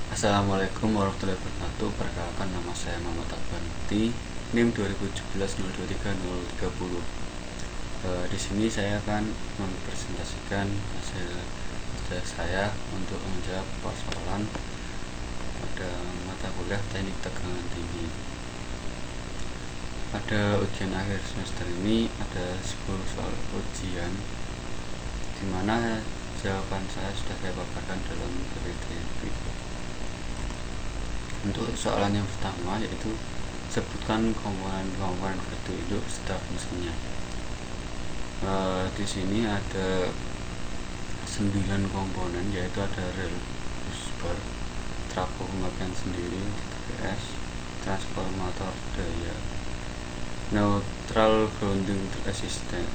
Assalamualaikum warahmatullahi wabarakatuh. Perkenalkan, nama saya Muhammad Akbar Mukti, NIM 2017-023-030. Di sini saya akan mempresentasikan hasil kerja saya untuk menjawab persoalan pada mata kuliah Teknik Tegangan Tinggi. Pada ujian akhir semester ini ada 10 soal ujian, di mana jawaban saya sudah saya paparkan dalam PPT berikut. Untuk soalan yang pertama, yaitu sebutkan komponen-komponen kartu induk beserta fungsinya. Di sini ada 9 komponen, yaitu ada rel busbar, trafo pemakaian sendiri, TPS, transformator daya, neutral grounding resistant,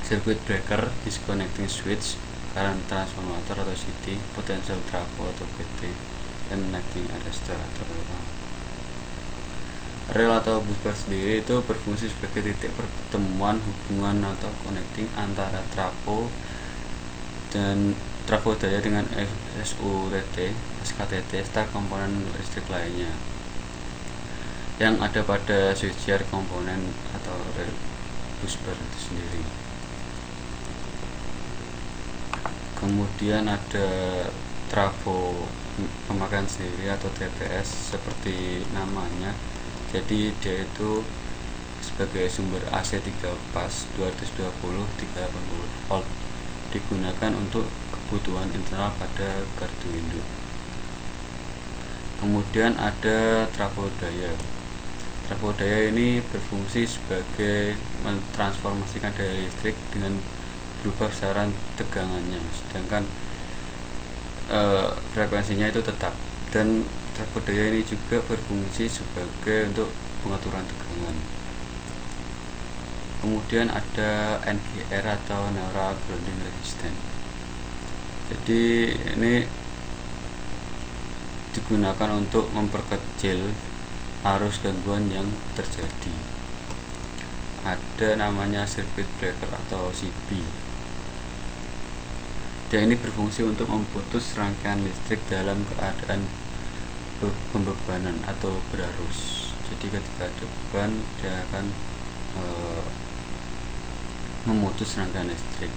circuit breaker, disconnecting switch, current transformator atau CT, potential trafo atau PT, dan connecting arrestor atau LA. Rel atau busbar sendiri itu berfungsi sebagai titik pertemuan hubungan atau connecting antara trafo dan trafo daya dengan SUTT, SKTT, serta komponen listrik lainnya yang ada pada switchgear komponen atau rel busbar itu sendiri. Kemudian ada trafo pemakaian sendiri atau TPS seperti namanya. Jadi dia itu sebagai sumber AC 3 fase 220 380 volt, digunakan untuk kebutuhan internal pada gardu induk. Kemudian ada trafo daya. Trafo daya ini berfungsi sebagai mentransformasikan daya listrik dengan berubah besaran tegangannya, sedangkan frekuensinya itu tetap. Dan trafo daya ini juga berfungsi sebagai untuk pengaturan tegangan. Kemudian ada NGR atau neutral grounding resistant. Jadi ini digunakan untuk memperkecil arus gangguan yang terjadi. Ada namanya circuit breaker atau CB. Dia ini berfungsi untuk memutus rangkaian listrik dalam keadaan pembebanan atau berarus. Jadi ketika ada beban, dia akan memutus rangkaian listrik.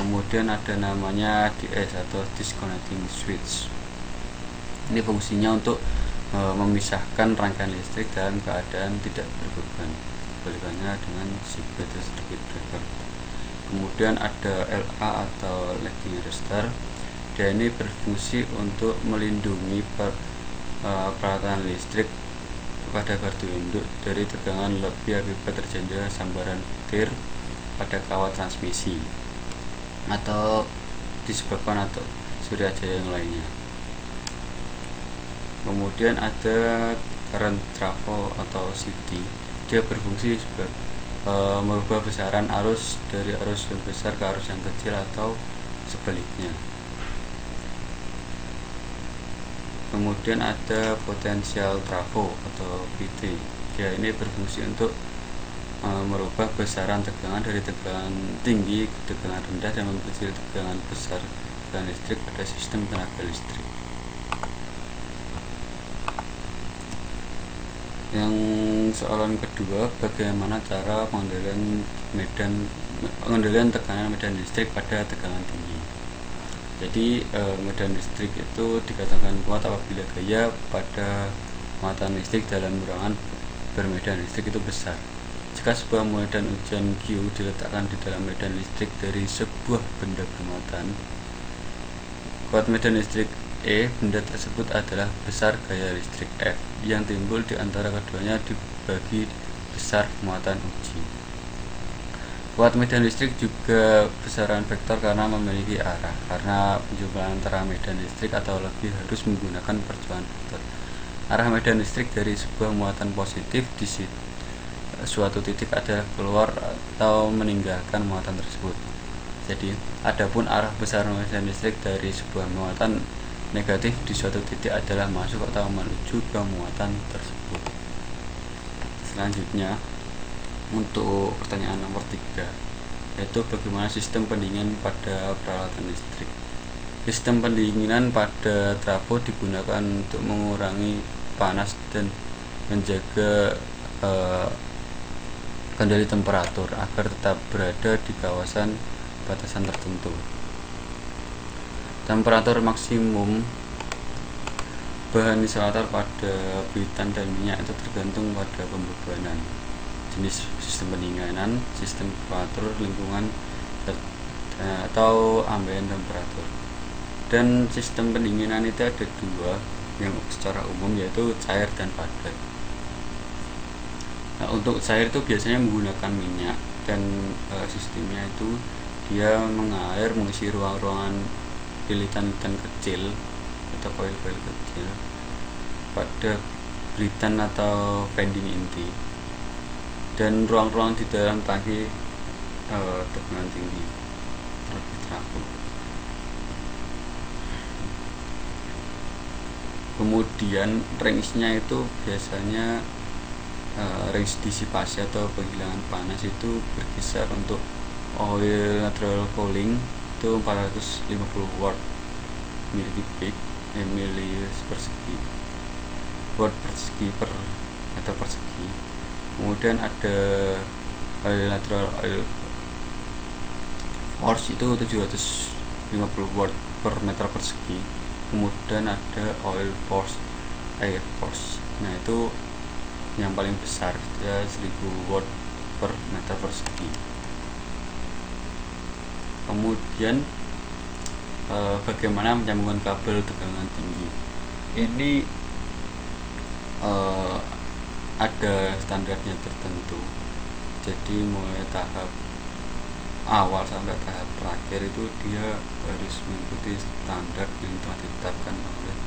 Kemudian ada namanya DS atau disconnecting switch. Ini fungsinya untuk memisahkan rangkaian listrik dalam keadaan tidak berbeban, kebalikannya dengan CB atau circuit breaker. Kemudian ada LA atau lagging arrestor. Dia ini berfungsi untuk melindungi peralatan listrik pada gardu induk dari tegangan lebih akibat terjadinya sambaran petir pada kawat transmisi atau disebabkan atau surya jaya yang lainnya. Kemudian ada current trafo atau CT. Dia berfungsi sebagai merubah besaran arus dari arus yang besar ke arus yang kecil atau sebaliknya. Kemudian ada potensial trafo atau PT. Dia ini berfungsi untuk merubah besaran tegangan dari tegangan tinggi ke tegangan rendah dan memperkecil tegangan besar tegangan listrik pada sistem tenaga listrik. Yang soalan kedua, bagaimana cara pengendalian tekanan medan listrik pada tegangan tinggi. Jadi medan listrik itu dikatakan kuat apabila gaya pada muatan listrik dalam ruangan bermedan listrik itu besar. Jika sebuah medan ujian Q diletakkan di dalam medan listrik dari sebuah benda bermuatan kuat medan listrik E, benda tersebut adalah besar gaya listrik F yang timbul di antara keduanya dibagi besar muatan uji. Kuat medan listrik juga besaran vektor karena memiliki arah, karena penjumlahan antara medan listrik atau lebih harus menggunakan percobaan vektor. Arah medan listrik dari sebuah muatan positif di suatu titik adalah keluar atau meninggalkan muatan tersebut. Jadi, adapun arah besar medan listrik dari sebuah muatan negatif di suatu titik adalah masuk atau menuju ke muatan tersebut. Selanjutnya, untuk pertanyaan nomor 3, yaitu bagaimana sistem pendinginan pada peralatan listrik. Sistem pendinginan pada trafo digunakan untuk mengurangi panas dan menjaga kendali temperatur agar tetap berada di kawasan batasan tertentu. Temperatur maksimum bahan isolator pada britan dan minyak itu tergantung pada pembebanan, jenis sistem pendinginan, sistem temperatur lingkungan, atau ambien temperatur. Dan sistem pendinginan itu ada dua yang secara umum, yaitu cair dan padat. Nah, untuk cair itu biasanya menggunakan minyak, dan sistemnya itu dia mengalir mengisi ruang-ruangan lilitan-lilitan kecil atau koil-koil kecil pada britan atau pending inti, dan ruang-ruang di dalam tangki tegangan tinggi terlebih trafo. Kemudian range-nya itu biasanya range disipasi atau penghilangan panas itu berkisar untuk oil natural cooling itu 450 watt mili persegi watt persegi per meter persegi. Kemudian ada oil natural oil force itu 750 watt per meter persegi. Kemudian ada oil force, air force, nah itu yang paling besar, ya 1000 watt per meter persegi. Kemudian bagaimana menyambungkan kabel tegangan tinggi ini ada standarnya tertentu. Jadi mulai tahap awal sampai tahap terakhir itu dia harus mengikuti standar yang telah ditetapkan oleh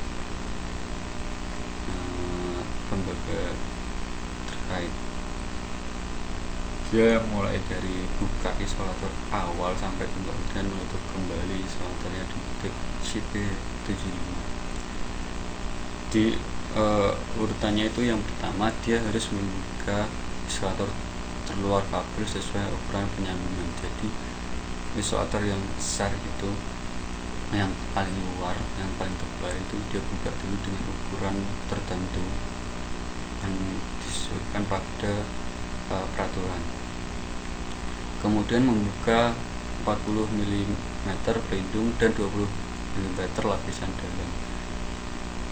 lembaga terkait. Dia mulai dari buka isolator awal sampai kemudian menutup kembali isolatornya di CP75. Di urutannya itu yang pertama dia harus membuka isolator terluar kabel sesuai ukuran penyambungan. Jadi isolator yang besar itu, yang paling luar, yang paling tebal itu dia buka dulu dengan ukuran tertentu yang disesuaikan pada peraturan. Kemudian membuka 40 mm pelindung dan 20 mm lapisan dalam.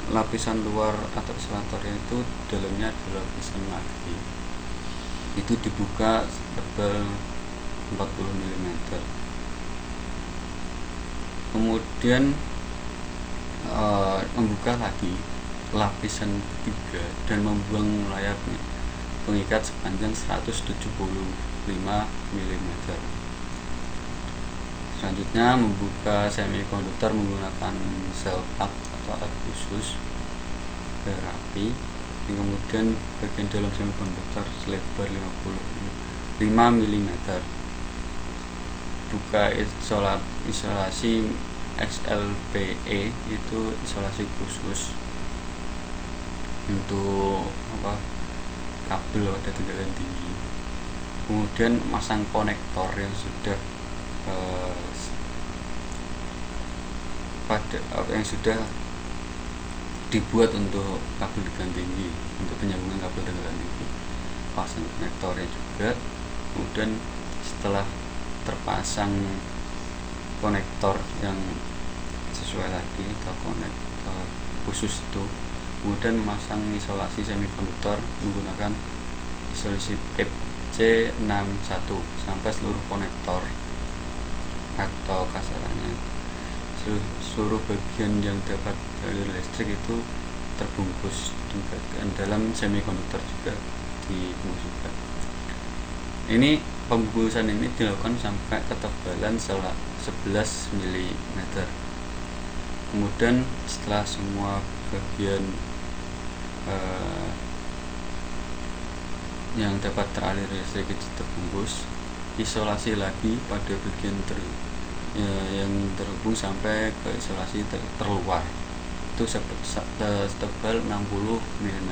Lapisan luar atau isolatornya itu dalamnya ada lapisan lagi, itu dibuka tebal 40 mm. Kemudian membuka lagi lapisan ketiga dan membuang layar pengikat sepanjang 175 mm. Selanjutnya membuka semikonduktor menggunakan sel plug atau alat khusus rapi. Kemudian bagian dalam semikonduktor selebar 55 mm. Buka isolasi XLPE, itu isolasi khusus untuk kabel pada tegangan tinggi. Kemudian masang konektor yang sudah dibuat untuk kabel tegangan tinggi, untuk penyambungan kabel tegangan tinggi, pasang konektornya juga. Kemudian setelah terpasang konektor yang sesuai tadi atau konektor khusus itu, kemudian memasang isolasi semikonduktor menggunakan isolasi PIP C61 sampai seluruh konektor atau kasarannya seluruh bagian yang dapat aliran listrik itu terbungkus juga dalam semikonduktor juga dibungkus juga. Ini pembungkusan ini dilakukan sampai ketebalan 11 mm. Kemudian setelah semua bagian yang dapat teralir listrik itu terbungkus, isolasi lagi pada bagian yang terhubung sampai ke isolasi terluar, itu setebal 60 mm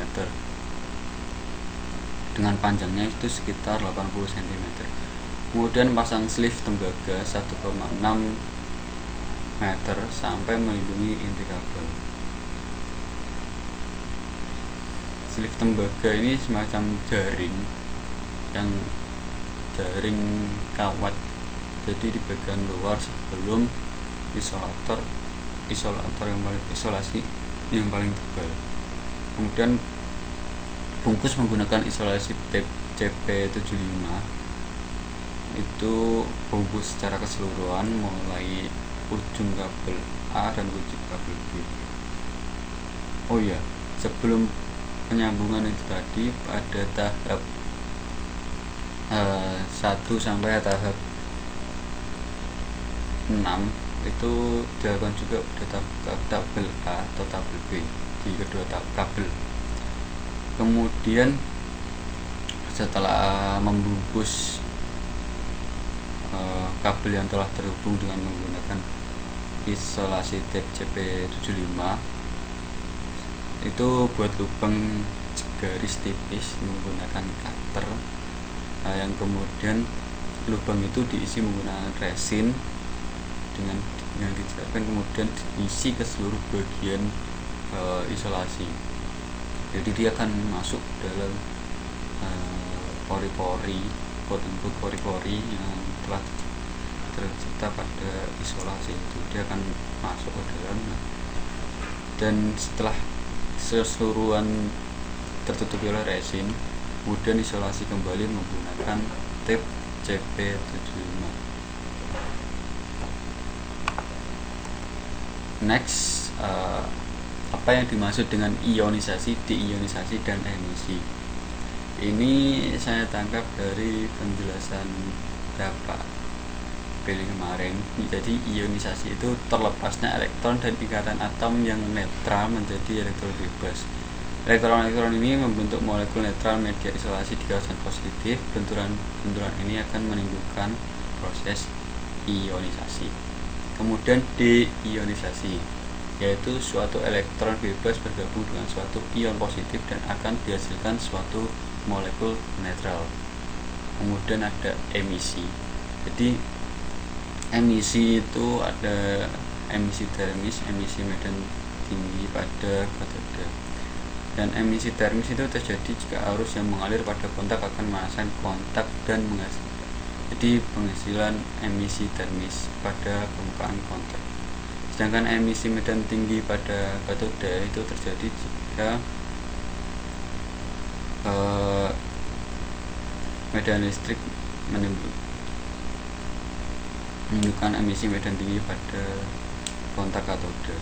dengan panjangnya itu sekitar 80 cm. Kemudian pasang sleeve tembaga 1,6 meter sampai melindungi inti kabel. Sleeve tembaga ini semacam jaring kawat, jadi di bagian luar sebelum isolator isolasi yang paling tebal. Kemudian bungkus menggunakan isolasi tape CP75. Itu bungkus secara keseluruhan mulai ujung kabel A dan ujung kabel B. Oh ya, sebelum penyambungan itu tadi pada tahap 1 sampai tahap 6 itu dilakukan juga pada tabel A atau tabel B di kedua kabel. Kemudian setelah membungkus kabel yang telah terhubung dengan menggunakan isolasi tape CP75, itu buat lubang garis tipis menggunakan cutter, yang kemudian lubang itu diisi menggunakan resin dengan dijelaskan, kemudian diisi ke seluruh bagian isolasi. Jadi dia akan masuk dalam pori-pori yang telah tercipta pada isolasi itu, dia akan masuk ke dalam, dan setelah keseluruhan tertutupi oleh resin, kemudian isolasi kembali menggunakan tape CP75. Next, apa yang dimaksud dengan ionisasi, deionisasi, dan emisi? Ini saya tangkap dari penjelasan Bapak Billy kemarin. Jadi ionisasi itu terlepasnya elektron dan ikatan atom yang netral menjadi elektron bebas. Elektron-elektron ini membentuk molekul netral media isolasi di kawasan positif. Benturan ini akan menimbulkan proses ionisasi. Kemudian deionisasi, yaitu suatu elektron bebas bergabung dengan suatu ion positif dan akan dihasilkan suatu molekul netral. Kemudian ada emisi. Jadi emisi itu ada emisi termis, emisi medan tinggi pada katode. Dan emisi termis itu terjadi jika arus yang mengalir pada kontak akan memanaskan kontak dan menghasilkan. Jadi penghasilan emisi termis pada permukaan kontak. Sedangkan emisi medan tinggi pada katode itu terjadi jika medan listrik menunjukkan emisi medan tinggi pada kontak katode.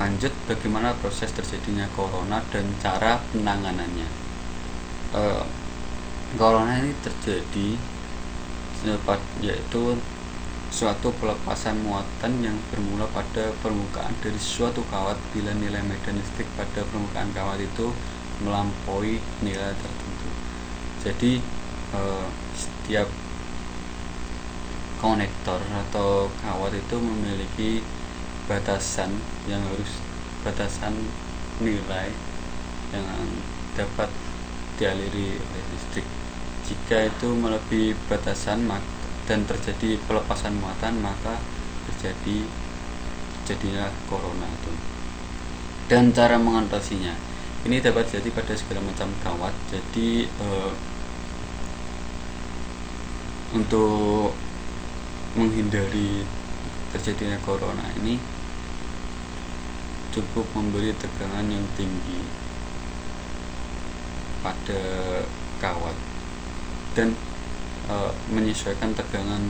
Lanjut, bagaimana proses terjadinya corona dan cara penanganannya. Corona ini terjadi yaitu suatu pelepasan muatan yang bermula pada permukaan dari suatu kawat bila nilai medan listrik pada permukaan kawat itu melampaui nilai tertentu. Jadi setiap konektor atau kawat itu memiliki batasan nilai yang dapat dialiri oleh listrik. Jika itu melebihi batasan dan terjadi pelepasan muatan, maka terjadinya corona itu. Dan cara mengatasinya, ini dapat terjadi pada segala macam kawat. Jadi untuk menghindari terjadinya corona ini cukup memberi tegangan yang tinggi pada kawat dan menyesuaikan tegangan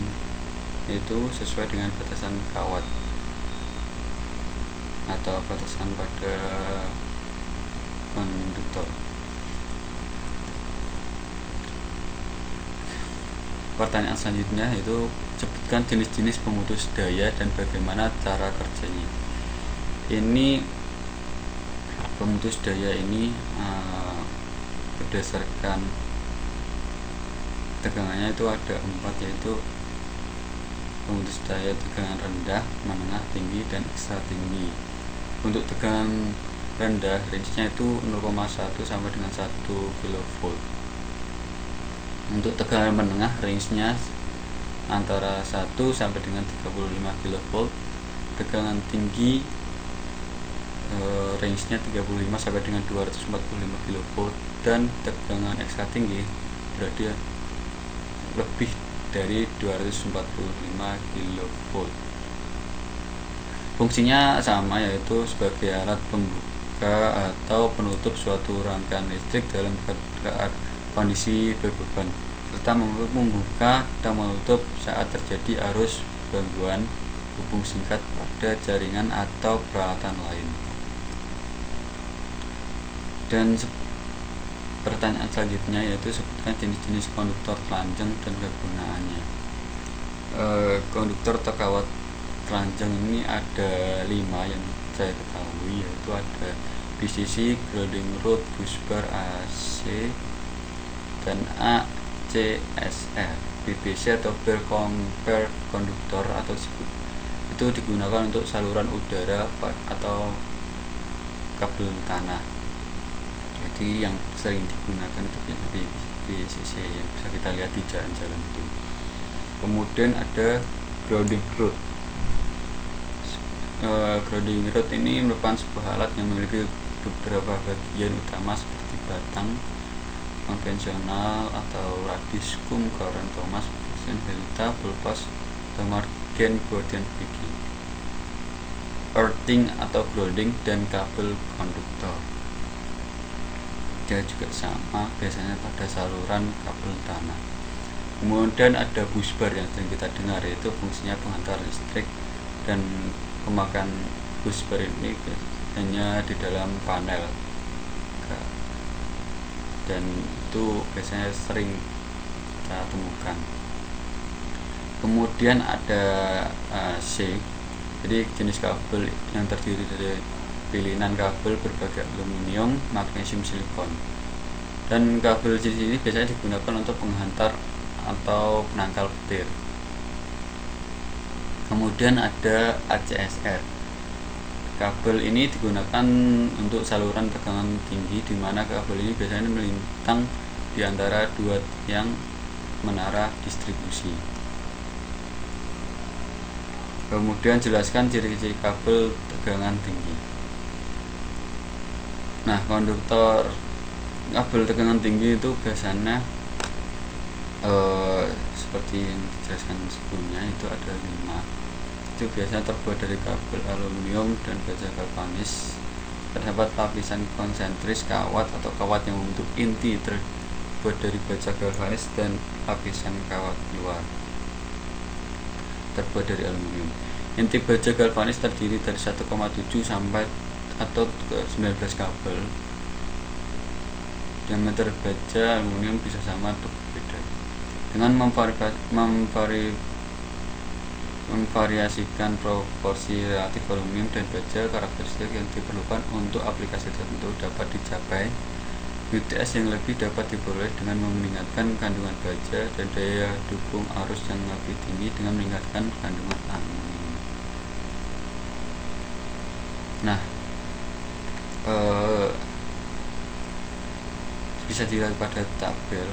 itu sesuai dengan batasan kawat atau batasan pada konduktor. Pertanyaan selanjutnya itu sebutkan jenis-jenis pemutus daya dan bagaimana cara kerjanya. Ini pemutus daya ini berdasarkan tegangannya itu ada 4, yaitu pemutus daya tegangan rendah, menengah, tinggi, dan ekstra tinggi. Untuk tegangan rendah range-nya itu 0,1 sampai dengan 1 kV. Untuk tegangan menengah range-nya antara 1 sampai dengan 35 kV. Tegangan tinggi range-nya 35 sampai dengan 245 kV, dan tegangan ekstra tinggi berarti lebih dari 245 kV. Fungsinya sama, yaitu sebagai alat pembuka atau penutup suatu rangkaian listrik dalam kondisi berbeban, serta membuka dan menutup saat terjadi arus, gangguan hubung singkat pada jaringan atau peralatan lain. Dan pertanyaan selanjutnya yaitu sebutkan jenis-jenis konduktor telanjang dan kegunaannya. Konduktor atau kawat telanjang ini ada 5 yang saya ketahui, yaitu ada BCC, grounding rod, busbar, AC, dan ACSR. BBC atau bare compact konduktor atau itu digunakan untuk saluran udara atau kabel tanah. Jadi yang sering digunakan itu BCC yang bisa kita lihat di jalan-jalan itu. Kemudian ada grounding rod. Grounding rod ini merupakan sebuah alat yang memiliki beberapa bagian utama seperti batang konvensional atau radiskum, Kauran Thomas, Delta, Bulbas, Margen, Gordon, Vicky, earthing atau grounding, dan kabel konduktor. Dia juga sama, biasanya pada saluran kabel tanah. Kemudian ada busbar yang sering kita dengar, yaitu fungsinya pengantar listrik, dan pemakaian busbar ini hanya di dalam panel, dan itu biasanya sering kita temukan. Kemudian ada C, jadi jenis kabel yang terdiri dari pilihan kabel berbagai aluminium, magnesium, silikon. Dan kabel jenis ini biasanya digunakan untuk penghantar atau penangkal petir. Kemudian ada ACSR. Kabel ini digunakan untuk saluran tegangan tinggi, di mana kabel ini biasanya melintang di antara dua tiang menara distribusi. Kemudian jelaskan ciri-ciri kabel tegangan tinggi. Nah, konduktor kabel tegangan tinggi itu biasanya seperti yang dijelaskan sebelumnya, itu ada 5. Itu biasanya terbuat dari kabel aluminium dan baja galvanis. Terdapat lapisan konsentris kawat atau kawat yang membentuk inti terbuat dari baja galvanis, dan lapisan kawat luar terbuat dari aluminium. Inti baja galvanis terdiri dari 1,7 sampai atau 19 kabel. Diameter baja aluminium bisa sama atau berbeda. Dengan memvariasikan proporsi relatif aluminium dan baja, karakteristik yang diperlukan untuk aplikasi tertentu dapat dicapai. UTS yang lebih dapat diperoleh dengan meningkatkan kandungan baja dan daya dukung arus yang lebih tinggi dengan meningkatkan kandungan aluminium. Nah, bisa dilihat pada tabel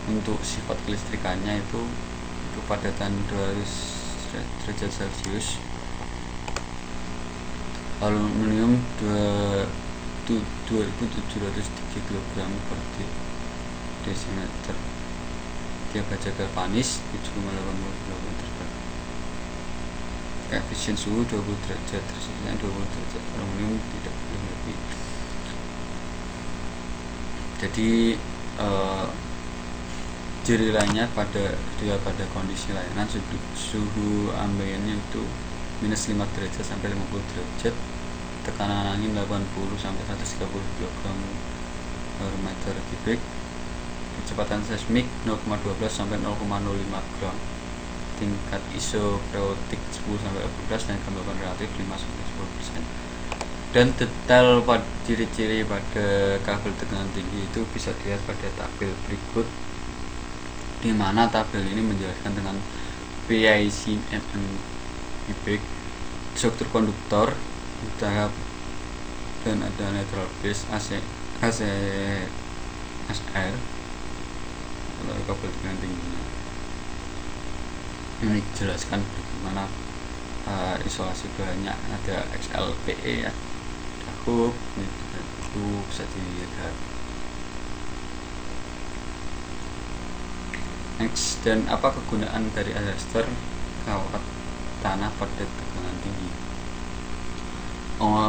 untuk sifat kelistrikannya, itu kepadatan 200 derajat Celcius, aluminium 2703 kg per desimeter. Dia baja galvanis 7,80 kg terbang. Koefisien suhu 20 derajat, tersisanya 20 derajat. Aluminium tidak boleh lebih. Jadi ciri lainnya pada kondisi layanan, suhu ambiennya itu minus 5 derajat sampai 50 derajat, tekanan angin 80 sampai 130 kg per meter kubik, kecepatan seismik 0,12 sampai 0,05 gram, tingkat isopriotik 10 sampai 18, dan kelembapan relatif 5 sampai 10%. Dan detail pada ciri-ciri pada kabel tegangan tinggi itu bisa dilihat pada tabel berikut, di mana tabel ini menjelaskan dengan PIC kubik, struktur konduktor, tahap, dan ada neutral base ACSR, atau kabel tegangan tinggi. Ini dijelaskan bagaimana isolasi bahannya, ada XLPE, ada hub, itu bisa dilihat. Next, dan apa kegunaan dari arrestor kawat tanah pada tegangan tinggi?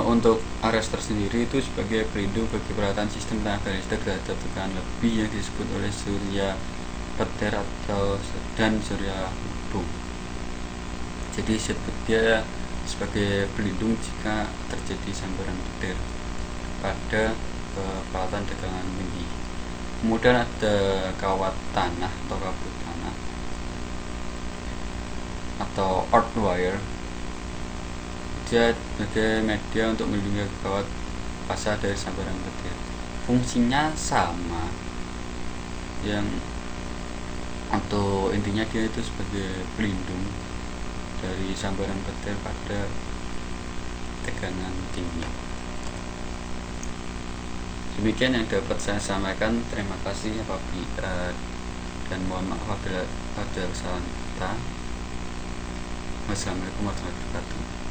Untuk arrestor sendiri itu sebagai pelindung bagi peralatan sistem tenaga listrik terhadap tekanan lebih yang disebut oleh surya petir dan surya hubung. Jadi dia sebagai pelindung jika terjadi sambaran petir pada peralatan tegangan tinggi. Kemudian ada kawat tanah atau kabel tanah atau earth wire. Dia sebagai media untuk melindungi kawat pasar dari sambaran petir. Fungsinya sama, atau intinya dia itu sebagai pelindung dari sambaran petir pada tegangan tinggi. Demikian yang dapat saya sampaikan. Terima kasih apabila dan mohon maaf apabila ada kesalahan kata. Wassalamualaikum warahmatullahi wabarakatuh.